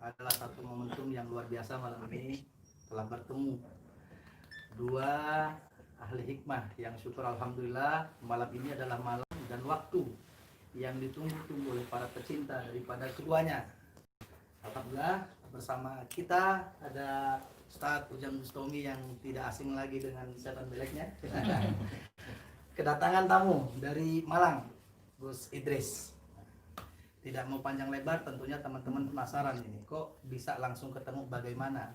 adalah satu momentum yang luar biasa. Malam ini telah bertemu dua ahli hikmah yang syukur alhamdulillah malam ini adalah malam dan waktu yang ditunggu-tunggu oleh para pecinta daripada keduanya. Alhamdulillah bersama kita ada Ustadz Ujang Bustami yang tidak asing lagi dengan setan beleknya. Kedatangan tamu dari Malang, Gus Idris. Tidak mau panjang lebar, tentunya teman-teman penasaran ini, kok bisa langsung ketemu bagaimana?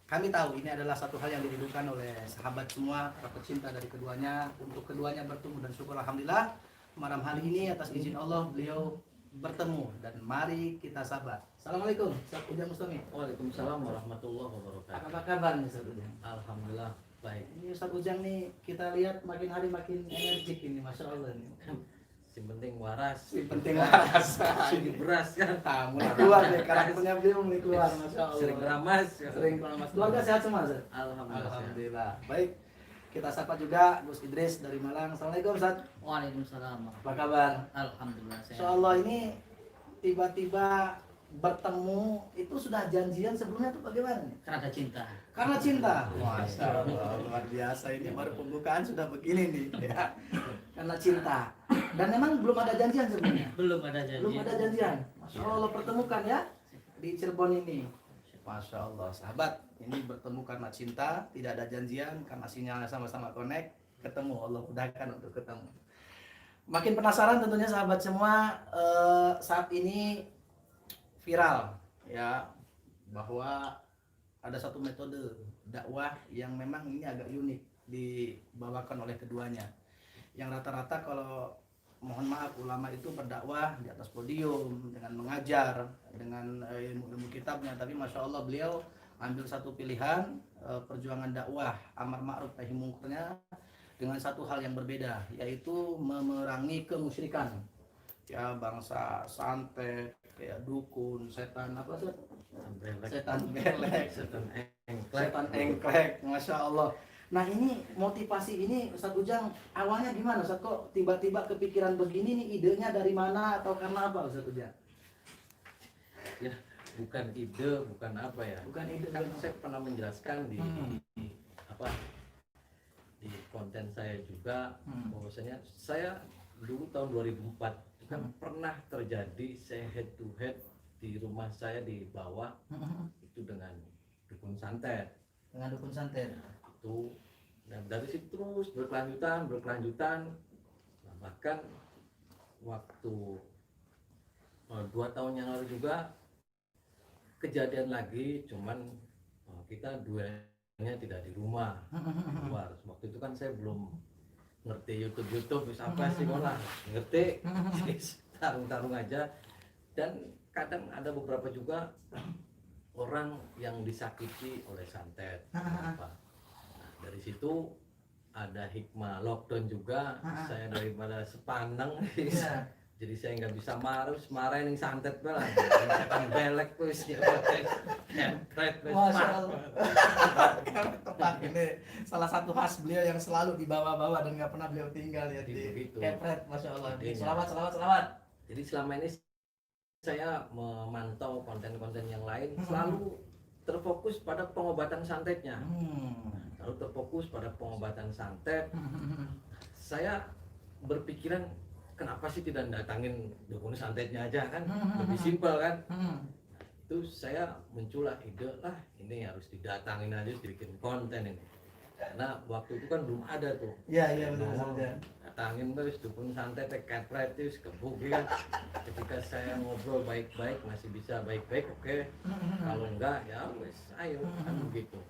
Kami tahu ini adalah satu hal yang dirindukan oleh sahabat semua, para pecinta dari keduanya, untuk keduanya bertemu, dan syukur alhamdulillah malam hari ini atas izin Allah beliau bertemu, dan mari kita sabar. Assalamualaikum, Ustaz Ujang Bustami. Waalaikumsalam warahmatullahi wabarakatuh. Apa kabar nih Ustaz Ujang? Alhamdulillah baik. Ini Ustaz Ujang nih kita lihat makin hari makin energik ini, masya Allah nih. Si penting waras. Si penting waras. Segi beras kan. Mulai keluar deh karakternya beliau mulai keluar, masya Allah. Sering ramas. Sering ramas. Keluarga sehat semua, Ustaz? Alhamdulillah. Alhamdulillah. Baik. Kita sapa juga Gus Idris dari Malang. Assalamualaikum, Ustaz. Waalaikumsalam. Apa kabar? Alhamdulillah sehat. Insyaallah ini tiba-tiba bertemu itu sudah janjian sebelumnya tuh bagaimana nih? Karena cinta. Karena cinta. Masya Allah, luar biasa ini baru pembukaan sudah begini nih. Ya. Karena cinta. Dan memang belum ada janjian sebelumnya. Belum ada janji. Belum ada janjian. Masya Allah pertemukan ya di Cirebon ini. Masya Allah sahabat, ini bertemu karena cinta, tidak ada janjian, karena sinyalnya sama-sama connect, ketemu, Allah mudahkan untuk ketemu. Makin penasaran tentunya sahabat semua, saat ini viral ya, bahwa ada satu metode dakwah yang memang ini agak unik dibawakan oleh keduanya. Yang rata-rata kalau mohon maaf ulama itu berdakwah di atas podium dengan mengajar dengan ilmu-ilmu kitabnya, tapi masya Allah beliau ambil satu pilihan perjuangan dakwah amar ma'ruf nahi mungkarnya dengan satu hal yang berbeda, yaitu memerangi kemusyrikan ya, bangsa santet kayak dukun, setan apa sih, setan belek, setan engklek, masya Allah. Nah ini motivasi ini Ustaz Ujang awalnya gimana Ustaz, kok tiba-tiba kepikiran begini nih, idenya dari mana atau karena apa Ustaz Ujang? Ya, bukan ide, bukan apa ya. Bukan ide. Kan saya pernah menjelaskan di apa di konten saya juga bahwasanya saya dulu tahun 2004 kan pernah terjadi saya head to head di rumah saya di bawah itu dengan dukun santet. Dengan dukun santet. Itu dan dari situ terus berkelanjutan. Nah, bahkan waktu 2 tahun yang lalu juga kejadian lagi, cuman kita duanya tidak di rumah, keluar. Waktu itu kan saya belum ngerti YouTube bisa apa sih, malah ngerti tarung aja. Dan kadang ada beberapa juga orang yang disakiti oleh santet. Apa. Dari situ ada hikmah lockdown juga. Saya daripada sepaneng jadi saya nggak bisa marahin yang santet lah, setan belek terus ya, Masya Allah. Tepat, ini salah satu khas beliau yang selalu dibawa-bawa dan nggak pernah beliau tinggal ya di kepret, masya Allah. Selamat. Jadi selama ini saya memantau konten-konten yang lain selalu terfokus pada pengobatan santetnya. Lalu terfokus pada pengobatan santet. Saya berpikiran kenapa sih tidak datangin dukun santetnya aja, kan lebih simpel kan. Itu saya muncullah ide lah, ini harus didatangin aja, dibikin konten ini. Karena waktu itu kan belum ada tuh. Iya betul. Datangin terus dukun santet kepret terus kebukin. Ketika saya ngobrol baik-baik masih bisa baik-baik, oke. Kalau enggak ya wes ayo kan begitu.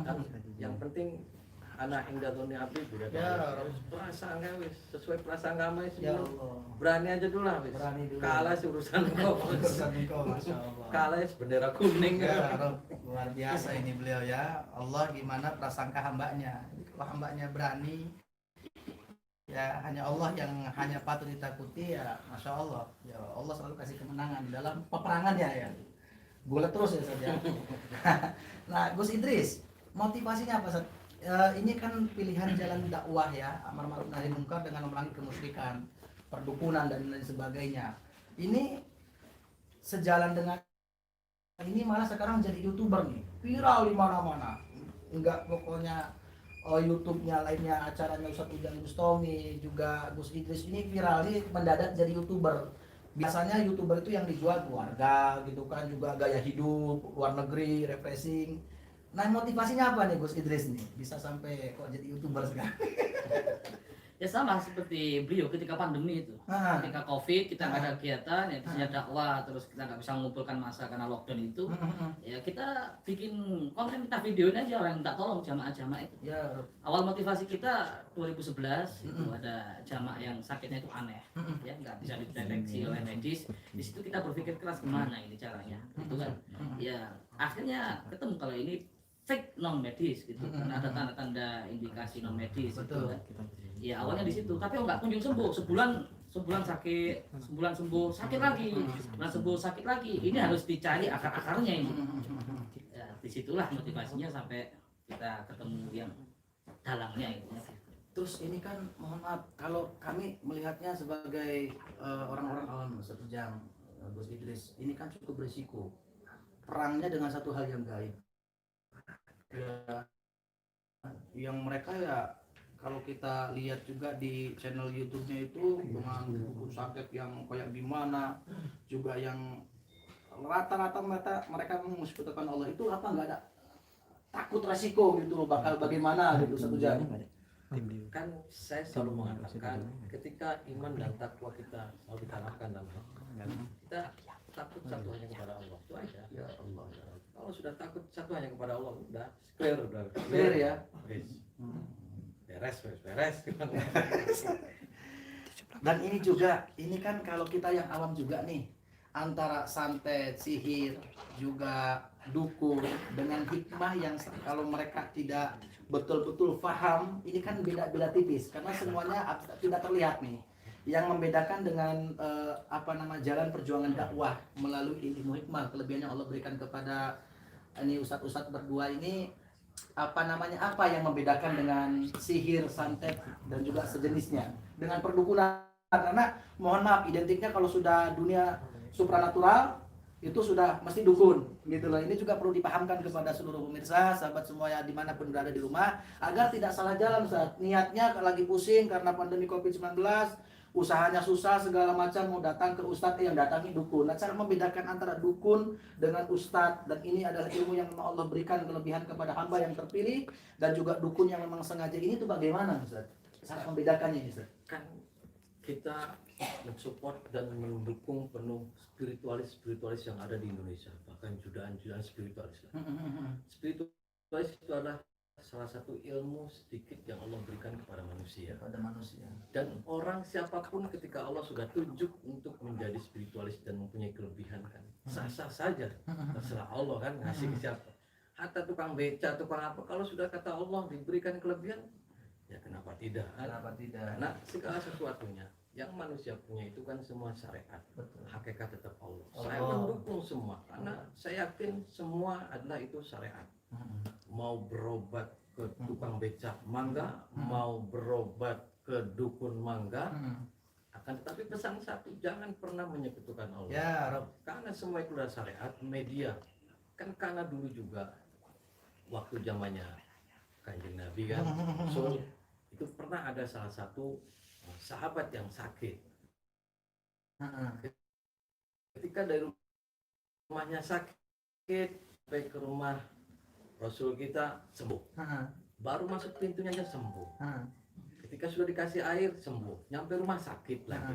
Dan yang penting anak indah dunia abdi tidak harus prasangka wis sesuai prasangka mas Ya Allah. Berani aja dulu lah wis. Berani dulu. Kalah urusan kau. Masya Allah. Kalah bendera kuning. Ya, luar biasa ini beliau ya. Allah gimana prasangka hambanya. Kalau hambanya berani, ya hanya Allah yang hanya patut ditakuti ya, masya Allah. Ya Allah selalu kasih kemenangan dalam peperangannya ya. Boleh terus ya saja. Nah Gus Idris, motivasinya apa Ustaz? Ini kan pilihan jalan dakwah ya, amar ma'ruf nahi mungkar dengan memerangi kemusyrikan, perdukunan dan lain sebagainya. Ini sejalan dengan ini malah sekarang jadi YouTuber nih, viral di mana-mana. Enggak, pokoknya YouTube-nya lainnya, acaranya Ustadz Ujang Bustami juga Gus Idris ini viral nih, mendadak jadi YouTuber. Biasanya YouTuber itu yang dijual keluarga gitu kan, juga gaya hidup, luar negeri, refreshing. Nah, motivasinya apa nih Gus Idris nih bisa sampai kok jadi YouTuber sekarang? Ya sama seperti beliau ketika pandemi itu. Ah. Ketika COVID kita nggak ada kegiatan, ya bisa dakwah, terus kita nggak bisa mengumpulkan massa karena lockdown itu. Ya kita bikin konten, kita videoin aja orang minta tolong jamaah-jamaah itu. Ya. Awal motivasi kita 2011 itu ada jamaah yang sakitnya itu aneh, ya nggak bisa dideteksi oleh medis. Di situ kita berpikir keras gimana ini caranya, itu kan. Ya akhirnya ketemu kalau ini fake non medis gitu, karena ada tanda-tanda indikasi non medis. Betul. Gitu kan. Ya awalnya di situ, tapi nggak kunjung sembuh. Sebulan sakit, sebulan sembuh, sakit lagi, sebulan sembuh, sakit lagi. Ini harus dicari akar-akarnya ini. Ya, disitulah motivasinya sampai kita ketemu yang dalangnya itu. Terus ini kan, mohon maaf, kalau kami melihatnya sebagai orang-orang awam Ustadz Ujang, Gus Idris, ini kan cukup berisiko. Perangnya dengan satu hal yang gaib. Ya, yang mereka ya kalau kita lihat juga di channel YouTube-nya itu dengan dukun sakit yang kayak gimana, juga yang rata-rata mereka mengusulkan Allah itu apa nggak ada takut resiko gitu loh, bakal bagaimana gitu satu jam. Kan saya selalu mengatakan ketika iman dan takwa kita selalu ditanamkan dalam hati, kita takut satu hanya kepada Allah, itu aja. Ya Allah. Kalau sudah takut satu hanya kepada Allah, udah Clear ya. Beres. Dan ini juga, ini kan kalau kita yang awam juga nih, antara santet, sihir, juga dukun dengan hikmah yang kalau mereka tidak betul-betul paham, ini kan beda-beda tipis karena semuanya tidak terlihat nih. Yang membedakan dengan jalan perjuangan dakwah melalui ilmu hikmah, kelebihannya Allah berikan kepada ini ustadz-ustadz berdua ini, apa yang membedakan dengan sihir, santet dan juga sejenisnya dengan perdukunan. Karena mohon maaf, identiknya kalau sudah dunia supranatural itu sudah mesti dukun gitu loh. Ini juga perlu dipahamkan kepada seluruh pemirsa, sahabat semuanya dimanapun berada di rumah, agar tidak salah jalan saat niatnya lagi pusing karena pandemi COVID-19, usahanya susah segala macam, mau datang ke ustadz yang datangi dukun. Nah, cara membedakan antara dukun dengan ustadz, dan ini adalah ilmu yang memang Allah berikan kelebihan kepada hamba yang terpilih, dan juga dukun yang memang sengaja, ini tuh bagaimana Ustaz? Cara membedakannya Ustaz? Kan kita mensupport dan mendukung penuh spiritualis yang ada di Indonesia, bahkan jutaan spiritualis. Spiritualis itu adalah salah satu ilmu sedikit yang Allah berikan kepada manusia. Dan orang siapapun ketika Allah sudah tunjuk untuk menjadi spiritualis dan mempunyai kelebihan kan, sah-sah saja, terserah Allah kan ngasih ke siapa. Hatta tukang beca, tukang apa, kalau sudah kata Allah diberikan kelebihan, ya kenapa tidak? Karena segala sesuatunya yang manusia punya itu kan semua syariat. Hakikat tetap Allah. Saya mendukung semua karena saya yakin semua adalah itu syariat. Mau berobat ke tukang becak mangga, mau berobat ke dukun mangga, akan tetapi pesan satu, jangan pernah menyekutukan Allah. Ya, Rob. Karena semua itu adalah syariat. Media kan, karena dulu juga waktu zamannya Kanjeng Nabi kan, so itu pernah ada salah satu sahabat yang sakit. Ketika dari rumahnya sakit sampai ke rumah Rasul kita sembuh. Baru masuk pintunya aja sembuh. Ketika sudah dikasih air sembuh. Nyampe rumah sakit lagi.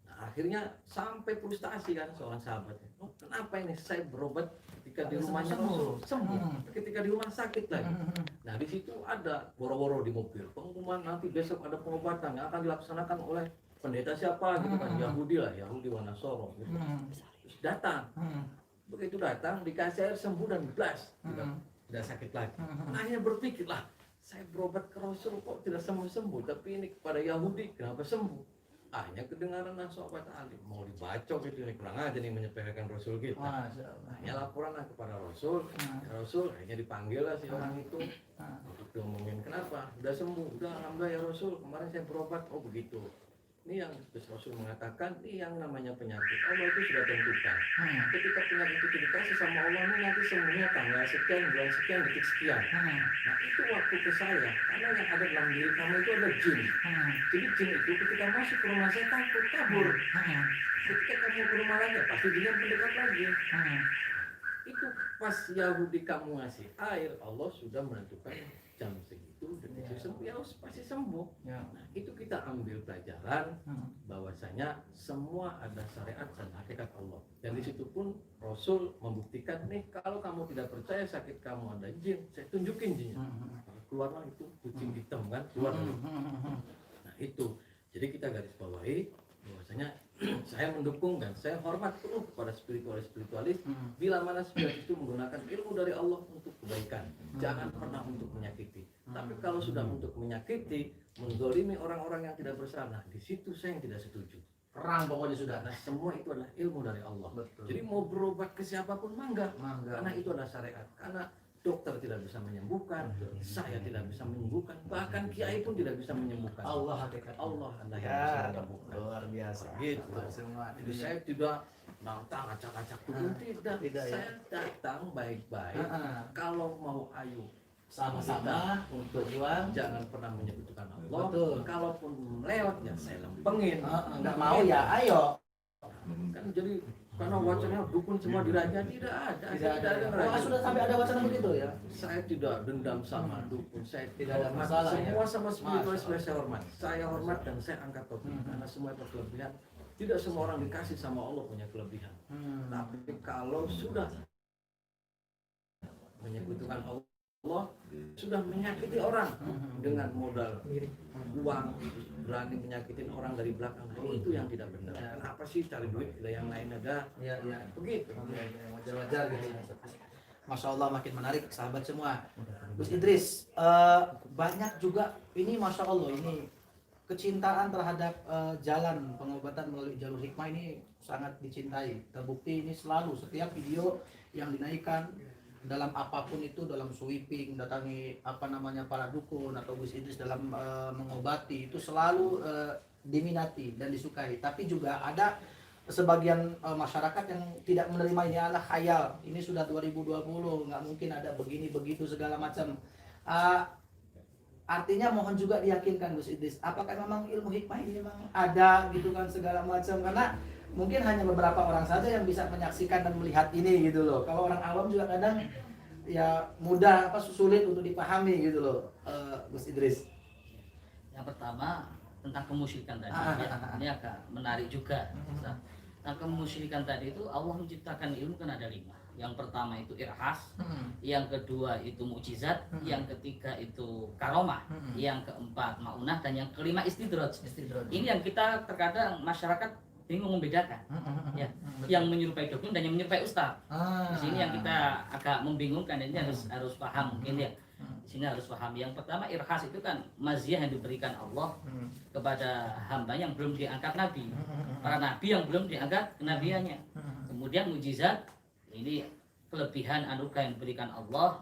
Nah, akhirnya sampai frustasi kan seorang sahabat. Oh, kenapa ini saya berobat ketika di rumahnya Rasul sembuh, ketika di rumah sakit lagi. Nah, di situ ada boro-boro di mobil pengumuman nanti besok ada pengobatan yang akan dilaksanakan oleh pendeta siapa gitu kan, Yahudi wa Nasoro gitu. Terus datang. Begitu datang dikasih air sembuh dan blas, tidak sakit lagi. Nah, akhirnya berpikirlah, saya berobat ke Rasul kok tidak sembuh-sembuh, tapi ini kepada Yahudi kenapa sembuh? Hanya kedengaran sahabat alim mau dibacok gitu, ini kurang aja nih menyepelekan Rasul kita. Hanya laporanlah kepada Rasul. Rasul akhirnya dipanggil lah si orang itu untuk diomongin, kenapa udah sembuh, udah alhamdulillah ya Rasul, kemarin saya berobat. Oh begitu, Ini yang Rasul mengatakan, ini yang namanya penyakit Allah itu sudah tentukan. Ketika penyakit itu dikasih sama Allah, ini nanti semuanya tanggal sekian, bulan sekian, detik sekian. Nah itu waktu ke saya, karena yang ada dalam diri kamu itu ada jin. Jadi jin itu ketika masuk ke rumah saya takut, kabur. Ketika kamu ke rumah lagi, pasti jinnya mendekat lagi. Itu pas Yahudi kamu ngasih air, Allah sudah menentukan jam segitu, detik sembuh, ya pasti sembuh. Ya. Nah itu kita ambil pelajaran bahwasanya semua ada syariat dan hakikat Allah. Dan di situ pun Rasul membuktikan nih, kalau kamu tidak percaya sakit kamu ada jin, saya tunjukin jinnya. Keluarlah itu kucing hitam kan, keluar. Nah itu, jadi kita garis bawahi bahwasanya saya mendukung dan saya hormat penuh kepada spiritualis bila mana spiritualis itu menggunakan ilmu dari Allah untuk kebaikan, jangan pernah untuk menyakiti. Tapi kalau sudah untuk menyakiti, menzalimi orang-orang yang tidak bersalah, di situ saya yang tidak setuju. Perang pokoknya sudah. Nah semua itu adalah ilmu dari Allah. Betul. Jadi mau berobat ke siapapun mangga, Mangga. karena itu adalah syariat. Karena dokter tidak bisa menyembuhkan, saya tidak bisa menyembuhkan, bahkan kiai pun tidak bisa menyembuhkan. Allah hakikat. Allah adalah yang Ya, bisa menyembuhkan. luar biasa. Gitu. Semua. Jadi saya tidak datang acak-acak dulu, tidak. Tidak, ya. Saya datang baik-baik. Kalau mau ayo Sama-sama untuk berjuang. jangan pernah menyebutkan Allah. Betul. Kalaupun lewat ya saya lempengin. Nggak mau ya, ayo. Kan jadi karena wacananya dukun semua diraja, tidak ada. Tidak ada. raja. Sudah sampai ada wacana begitu ya. Saya tidak dendam sama dukun, saya Tidak ada hormat. masalah, Semua ya? sama spiritualis Masalah. saya hormat. Saya hormat dan saya angkat topi karena semua itu kelebihan. Tidak semua orang dikasih sama Allah punya kelebihan. Tapi kalau sudah menyekutukan Allah, sudah menyakiti orang dengan modal uang, berani menyakitin orang dari belakang, itu yang tidak benar. Kenapa sih cari duit? Bila yang lain ada, Ya, ya. begitu. Wajar-wajar gitu. Masya Allah, makin menarik sahabat semua. Gus Idris, banyak juga ini Masya Allah, ini kecintaan terhadap jalan pengobatan melalui jalur hikmah ini sangat dicintai. Terbukti ini selalu setiap video yang dinaikkan dalam apapun itu, dalam sweeping, datangi para dukun atau Gus Idris dalam mengobati, itu selalu diminati dan disukai. Tapi juga ada sebagian masyarakat yang tidak menerima ini adalah khayal. Ini sudah 2020, nggak mungkin ada begini begitu segala macam. Artinya mohon juga diyakinkan Gus Idris, apakah memang ilmu hikmah ini memang ada gitu kan segala macam, karena mungkin hanya beberapa orang saja yang bisa menyaksikan dan melihat ini gitu loh. Kalau orang awam juga kadang ya mudah sulit untuk dipahami gitu loh, Gus Idris. Yang pertama tentang kemusyrikan tadi, ya, ini agak menarik juga. Nah, kemusyrikan tadi itu Allah menciptakan ilmu kan ada 5. Yang pertama itu irhas, yang kedua itu mukjizat, yang ketiga itu karomah, yang keempat maunah, dan yang kelima istidraj. Ini yang kita terkadang masyarakat bingung membedakan, ya, yang menyerupai dukun dan yang menyerupai ustaz. Di sini yang kita agak membingungkan, ini harus paham mungkin ya. Di sini harus paham. Yang pertama irhas itu kan maziyah yang diberikan Allah kepada hamba yang belum diangkat nabi, para nabi yang belum diangkat kenabiannya. Kemudian mukjizat, ini kelebihan anugerah yang diberikan Allah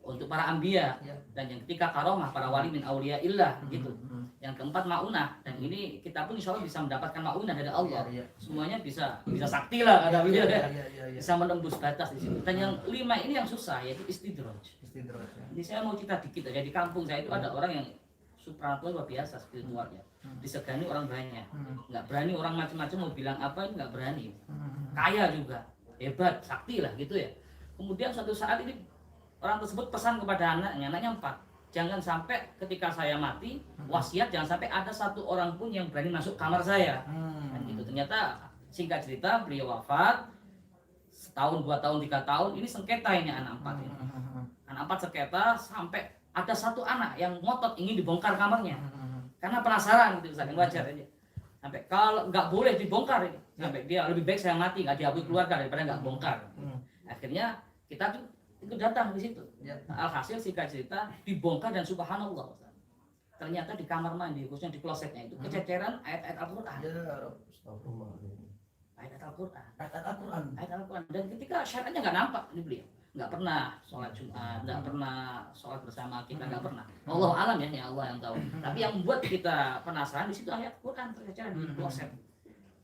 untuk para anbiya. Dan yang ketiga karomah, para wali min auliyaillah gitu. Yang keempat maunah, dan ini kita pun insya Allah bisa mendapatkan maunah dari Allah. Semuanya bisa sakti lah kata beliau ya. Bisa menembus batas di situ. Dan yang 5 ini yang susah, yaitu istidraj. Ini saya mau cerita dikit aja. Di kampung saya itu ada orang yang supranatural luar biasa spiritualnya. Disegani orang banyak. Nggak berani orang macam-macam mau bilang apa, nggak berani. Kaya juga, hebat, sakti lah gitu ya. Kemudian suatu saat ini orang tersebut pesan kepada anaknya 4. Jangan sampai ketika saya mati, wasiat jangan sampai ada satu orang pun yang berani masuk kamar saya. Dan gitu. Ternyata singkat cerita beliau wafat setahun, 2 tahun, 3 tahun. Ini sengketa ini anak 4 ini. Anak 4 sengketa sampai ada satu anak yang ngotot ingin dibongkar kamarnya. Karena penasaran gitu, misalkan wajar aja. Sampai kalau nggak boleh dibongkar ini, sampai dia lebih baik saya mati nggak diakui keluarga daripada nggak bongkar. Akhirnya kita tuh itu datang di situ. Alhasil singkat cerita dibongkar dan subhanallah, ternyata di kamar mandi khususnya di klosetnya itu kececeran ayat-ayat Al-Qur'an. Ayat Al-Qur'an. Dan ketika syariatnya nggak nampak di beliau. nggak pernah sholat Jumat, nggak pernah sholat bersama kita, nggak pernah. Allah alam ya Allah yang tahu. Tapi yang membuat kita penasaran di situ ayat Quran terbaca di WhatsApp.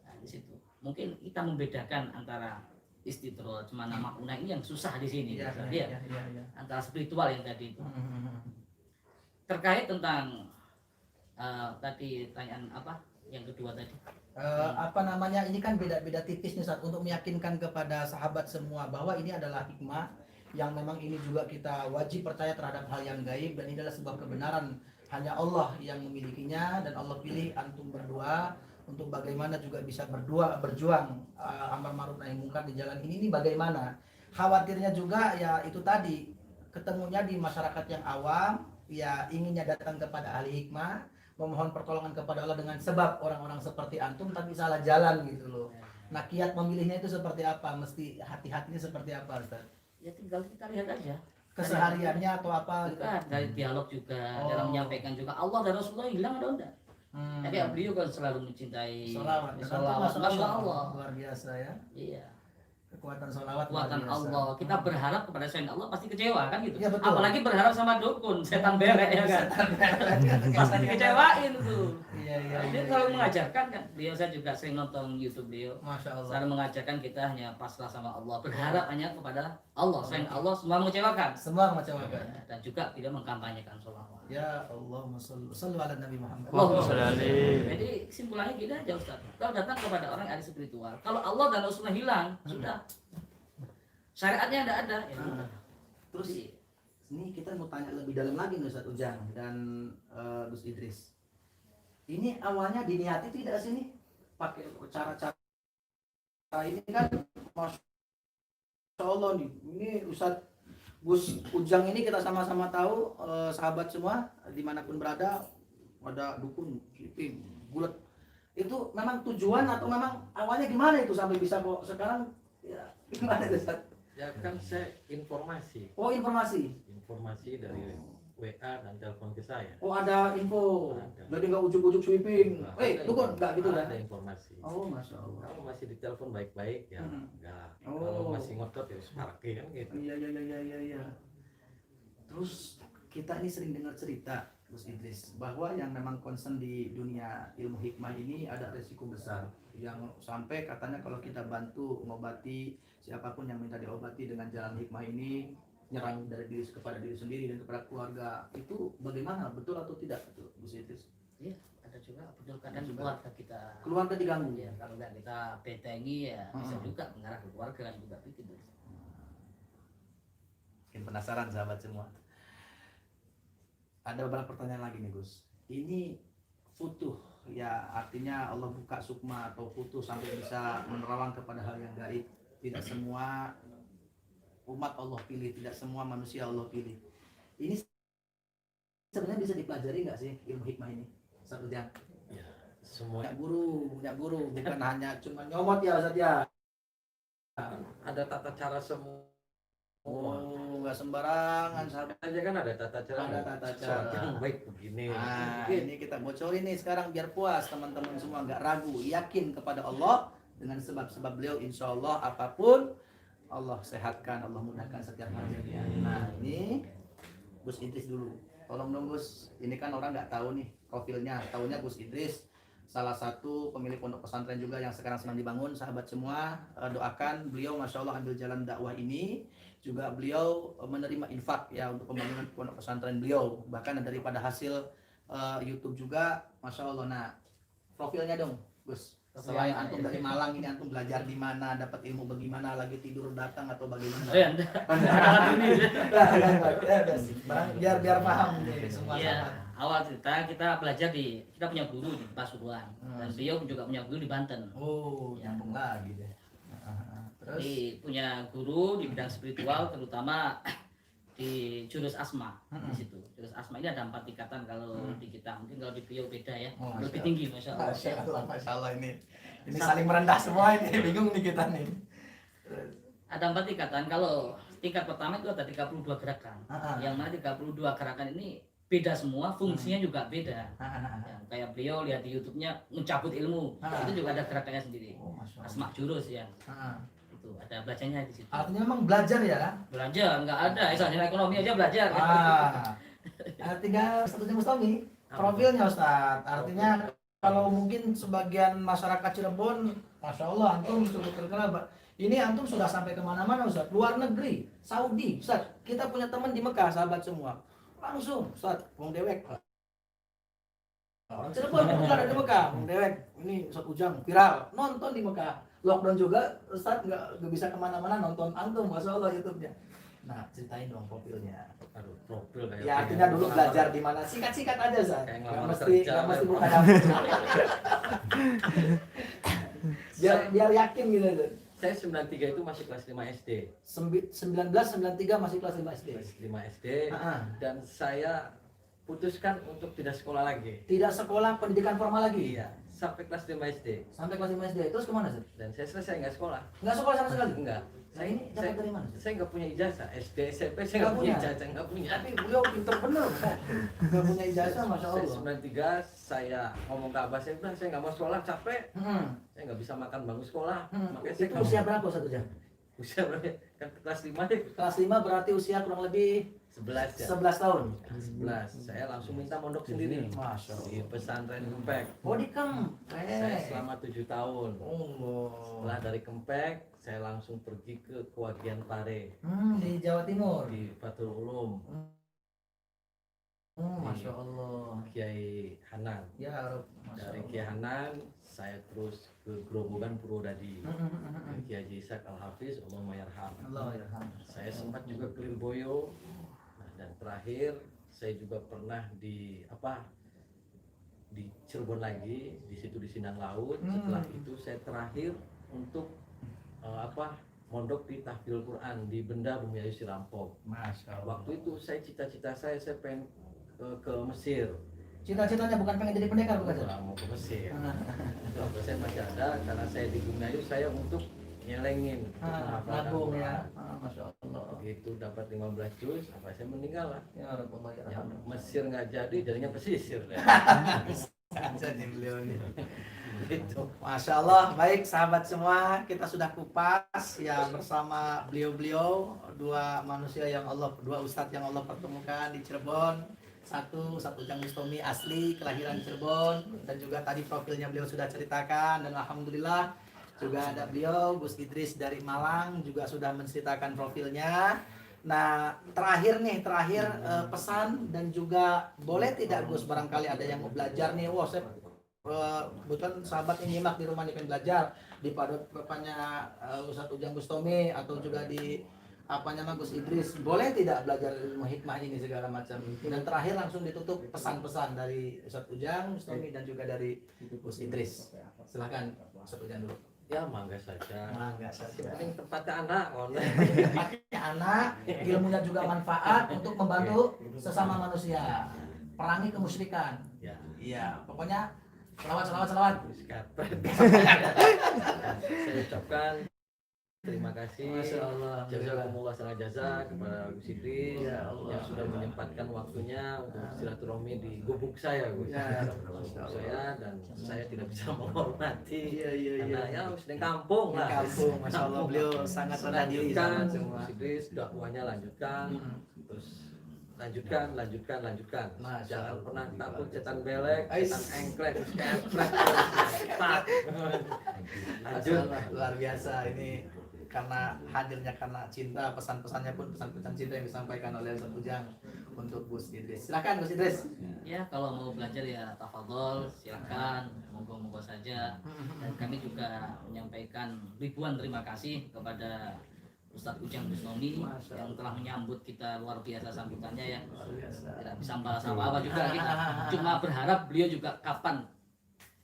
Nah, di situ mungkin kita membedakan antara istidroj mana makna ini yang susah di sini. Iya, Ya, iya. antara spiritual yang tadi itu. Terkait tentang tadi tanyaan apa yang kedua tadi. Apa namanya, ini kan beda-beda tipis nih Ustaz, untuk meyakinkan kepada sahabat semua bahwa ini adalah hikmah yang memang ini juga kita wajib percaya terhadap hal yang gaib, dan ini adalah sebuah kebenaran hanya Allah yang memilikinya, dan Allah pilih antum berdua untuk bagaimana juga bisa berjuang amar ma'ruf nahi munkar di jalan ini bagaimana. Khawatirnya juga ya itu tadi, ketemunya di masyarakat yang awam, ya inginnya datang kepada ahli hikmah, memohon pertolongan kepada Allah dengan sebab orang-orang seperti antum, tapi salah jalan gitu loh. Nah, kiat memilihnya itu seperti apa? Mesti hati-hatinya seperti apa, Ustaz? Ya tinggal kita lihat aja Kesehariannya atau apa gitu? kan dari dialog juga, dalam menyampaikan juga Allah dan Rasulullah hilang atau enggak. Tapi beliau kan selalu mencintai Sholawat. Masya Allah. Luar biasa ya. Iya. Kekuatan sholawat Kekuatan luar biasa. Allah. Kita berharap kepada selain Allah pasti kecewa kan gitu. Iya, betul. Apalagi berharap sama dukun, setan berek ya kan. Pasti dikecewain tuh. Iya. Dia selalu mengajarkan kan. Beliau, saya juga sering nonton YouTube beliau. Masya Allah. Selalu mengajarkan kita hanya pasrah sama Allah, berharap hanya kepada Allah. Selain Allah semua mengecewakan. Semua mengecewakan. Dan juga tidak mengkampanyekan sholawat. Ya Allahumma shalli ala Nabi Muhammad. Allahumma sholli alaihi. Jadi kesimpulannya gini aja Ustaz. Kalau datang kepada orang yang ada spiritual, kalau Allah dan Rasulullah hilang, sudah. Syariatnya tidak ada. Ya, sudah. Terus ini kita mau tanya lebih dalam lagi nih Ustaz Ujang dan Gus Idris. Ini awalnya diniati tidak sih nih pakai cara-cara ini kan, Masya Allah nih. Ini Ustaz Gus Ujang ini kita sama-sama tahu, sahabat semua dimanapun berada, ada dukun, sleeping, gulat. Itu memang tujuan atau memang awalnya gimana itu sampai bisa kok sekarang ya gimana Ustaz? Ya kan saya informasi Oh, informasi dari WA dan telepon ke saya. Oh, ada info. Ada. Jadi nggak ujuk-ujuk sweeping. Nah, ada Dukun nggak gitu kan? ada informasi. Oh, Masya Allah. Kalau masih ditelepon baik-baik ya enggak. Oh. Kalau masih ngotot ya parkir kan gitu. Iya. Terus kita ini sering dengar cerita Gus Idris bahwa yang memang concern di dunia ilmu hikmah ini ada resiko besar yang sampai katanya kalau kita bantu mengobati siapapun yang minta diobati dengan jalan hikmah ini, nyerang dari diri kepada diri sendiri dan kepada keluarga, itu bagaimana, betul atau tidak itu Gus Idris? Iya, ada juga betul kadang Juga. keluarga kita. Keluarga diganggu Ya, kalau nggak kita betengi ya bisa juga mengarah ke keluarga kan juga begitu. Mungkin penasaran sahabat semua. Ada beberapa pertanyaan lagi nih Gus. Ini futuh ya, artinya Allah buka sukma atau futuh sampai bisa menerawang kepada hal yang gaib. Tidak semua umat Allah pilih, tidak semua manusia Allah pilih. Ini sebenarnya bisa dipelajari nggak sih ilmu hikmah ini? Satu jam. Ya, semua Punya guru, bukan hanya cuma nyomot ya Ustaz ya. ada tata cara semua. Oh, nggak sembarangan sahabat. Aja kan ada tata cara. Ada tata Sholat cara. yang baik begini. Nah, Gitu. ini kita bocorin nih sekarang biar puas teman-teman semua, nggak ragu, yakin kepada Allah dengan sebab-sebab beliau, insya Allah apapun Allah sehatkan, Allah mudahkan setiap harinya. Nah, ini Gus Idris dulu. Tolong dong Gus, ini kan orang nggak tahu nih profilnya, taunya Gus Idris salah satu pemilik pondok pesantren juga yang sekarang sedang dibangun. Sahabat semua, doakan beliau, masya Allah, ambil jalan dakwah ini. Juga beliau menerima infak ya untuk pembangunan pondok pesantren beliau, bahkan daripada hasil YouTube juga, masya Allah. Nah, profilnya dong Gus, selain antum dari Malang ini, antum belajar di mana, dapat ilmu bagaimana, lagi tidur datang atau bagaimana? Oh ya, biar paham nih semua Iya, sahabat. awal cerita kita belajar kita punya guru di Pasuruan dan beliau juga punya guru di Banten. Oh, nyambung lagi deh. Terus Jadi punya guru di bidang spiritual, terutama di jurus asma di situ. Jurus asma ini ada 4 tingkatan kalau di kita, mungkin kalau di beliau beda ya, Oh, lebih Masya tinggi masya Allah. Masya Allah ini saling merendah semua ini, bingung nih kita nih. Ada 4 tingkatan. Kalau tingkat pertama itu ada 32 gerakan. Yang mana 32 gerakan ini beda semua, fungsinya juga beda. Ya, kayak beliau lihat di YouTube-nya mencabut ilmu, itu juga ada gerakannya sendiri. Oh, Masya Allah. Asma jurus ya. Ah, Itu ada belajarnya di situ. Artinya memang belajar ya. Belajar nggak ada, sarjana ekonomi aja belajar. Tinggal Ustaz Ujang Bustami profilnya Ustaz. Artinya kalau mungkin sebagian masyarakat Cirebon, Masya Allah, antum sudah terkenal. Ini antum sudah sampai kemana-mana Ustaz. Luar negeri, Saudi, Ustaz. Kita punya teman di Mekah, sahabat semua. Langsung, Ustaz, Wong Dewek. Orang Cirebon bukan ada di Mekah, Wong Dewek. Ini Ustaz Ujang viral, nonton di Mekah. Lockdown juga, Ustaz nggak bisa kemana-mana nonton antum, Masya Allah YouTube-nya. Nah, ceritain dong profilnya. Aduh, profil kayak Ya artinya dulu belajar di mana? Sikat-sikat aja, Ustaz. Kayak Nggak ngelamar mesti kerja, nggak mesti Bang. buka dapur. biar yakin gitu. Ustaz. Saya 93 itu masih kelas 5 SD. 1993 masih kelas 5 SD. Kelas 5 SD Ah, dan saya putuskan untuk tidak sekolah lagi. tidak sekolah pendidikan formal lagi. Iya, sampai kelas 5 SD. Sampai kelas 5 SD. Terus kemana, Ustaz? Dan saya selesai nggak sekolah. Nggak sekolah sama sekali. Enggak. Nah, ini dapat dari mana, Ustaz? Saya nggak punya ijazah. SD, SMP saya Nggak nggak punya punya? ijazah, nggak punya. Tapi beliau pinter bener, Ustaz. Nggak punya ijazah, Masya Saya Allah. 93 saya ngomong ke abah saya, udah saya nggak mau sekolah, capek. Saya nggak bisa makan bangku sekolah. Makanya saya Itu nggak usia mau. berapa, Ustaz Ujang? Usia berapa? Kan kelas 5 deh. Kelas 5 berarti usia kurang lebih 11 ya. 11 tahun. 11. Saya langsung minta mondok sendiri. Masya Allah. Di pesantren Kempek. Oh, di Kempek. Saya selama 7 tahun. Allah. Setelah dari Kempek, saya langsung pergi ke Kewagian Pare Di Jawa Timur. di Fathul Ulum, Masya Allah. Kiai Hanan. Ya Rabb. Masya Dari Allah. Kiai Hanan, saya terus ke Grobogan Purwodadi. Kiai Haji Ishak Al-Hafiz, Allahumma yarham. Allah yarham. Saya sempat juga ke Lirboyo. Nah, dan terakhir saya juga pernah di Cirebon lagi, di situ di Sindang Laut. Setelah itu saya terakhir untuk mondok di Tahfidz Quran di Benda Bumi Ayu Sirampok. Masya Allah. Waktu itu saya cita-cita saya pengen ke Mesir. Cita-citanya bukan pengen jadi pendekar, bukan, Ustaz? Mau ke Mesir. Waktu saya masih ada, karena saya di Bumi Ayu saya untuk nyelengin, untuk menghafalkan Nabung Quran. ya. Masya Allah. Begitu dapat 15 juz, apa saya meninggal lah. Ya Rabb, Allah Yang yarham. Mesir nggak jadi, jadinya pesisir. Jadi beliau ini. Gitu. Masya Allah, baik sahabat semua, kita sudah kupas ya bersama beliau-beliau, dua manusia yang Allah, dua ustadz yang Allah pertemukan di Cirebon. Satu Ujang Bustami asli kelahiran Cirebon, dan juga tadi profilnya beliau sudah ceritakan, dan alhamdulillah juga ada beliau Gus Idris dari Malang juga sudah menceritakan profilnya. Nah, terakhir pesan dan juga boleh tidak Gus, barangkali ada yang mau belajar nih, wah saya kebetulan sahabat ini nyimak di rumah ini pengen belajar di bapaknya Ustadz Ujang Bustami atau juga di Gus Idris, boleh tidak belajar ilmu hikmah ini segala macam. Dan terakhir langsung ditutup pesan-pesan dari Ustadz Ujang Bustami dan juga dari Gus Idris. Silakan Ustadz Ujang dulu. Ya mangga saja. Mangga saja. Penting tempatnya anak, Tempatnya anak, ilmunya juga manfaat untuk membantu sesama manusia. Perangi kemusyrikan. Ya. Iya, pokoknya selawat. Saya ucapkan terima kasih. Masya Allah. Jazakumullah sangat jasa kepada Gus Idris Ya Allah. yang sudah menyempatkan waktunya untuk silaturahmi di gubuk saya, Gus. Ya, Gubuk saya, dan saya tidak bisa menghormati Iya. karena ya sedang kampung Di lah. kampung, Masya Allah, beliau sangat rendah diri Lanjutkan, sama semua. Gus Idris dakwahnya lanjutkan, terus lanjutkan. Masya Jangan Allah. pernah takut cetan belek, Ais. cetan engklek, keplek, tak. Masya Allah, luar biasa ini karena hadirnya karena cinta, pesan-pesannya pun pesan-pesan cinta yang disampaikan oleh Ustadz Ujang untuk Gus Idris. Silakan Gus Idris. Ya, kalau mau belajar ya tafadhol, silakan, monggo-monggo saja. Dan kami juga menyampaikan ribuan terima kasih kepada Ustadz Ujang Bustami yang telah menyambut kita, luar biasa sambutannya ya. Luar biasa. Tidak bisa membalas apa-apa juga kita. Cuma berharap beliau juga kapan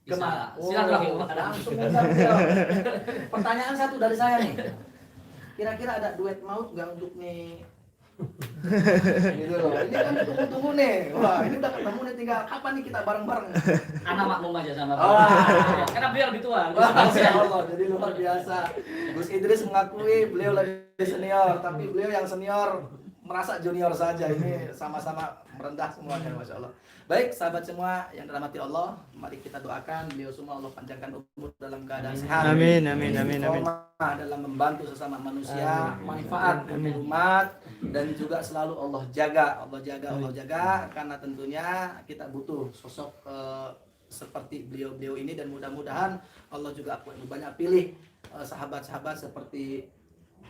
bisa silaturahmi kemana. Langsung undang beliau. Pertanyaan satu dari saya nih. Kira-kira ada duet maut nggak untuk nih? Gitu loh. Ini kan tunggu-tunggu nih. Wah, ini udah ketemu nih, tinggal kapan nih kita bareng-bareng? Anak maklum aja sama Oh. beliau. Karena beliau lebih tua. Masya Allah, jadi luar biasa. Gus Idris mengakui beliau lebih senior, tapi beliau yang senior merasa junior saja, ini sama-sama merendah semuanya, masya Allah. Baik sahabat semua yang dirahmati Allah, mari kita doakan beliau semua Allah panjangkan umur dalam keadaan sehat. Amin, amin, amin, amin. Istiqomah dalam membantu sesama manusia, manfaat untuk umat, dan juga selalu Allah jaga, karena tentunya kita butuh sosok seperti beliau-beliau ini, dan mudah-mudahan Allah juga banyak pilih sahabat-sahabat seperti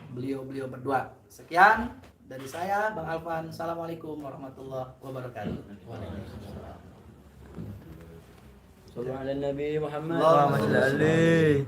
beliau-beliau berdua. Sekian dari saya, Bang Alvan. Assalamualaikum warahmatullahi wabarakatuh. Sallallahu alaihi Nabi Muhammad. Allahumma Allahumma shalli alaihi.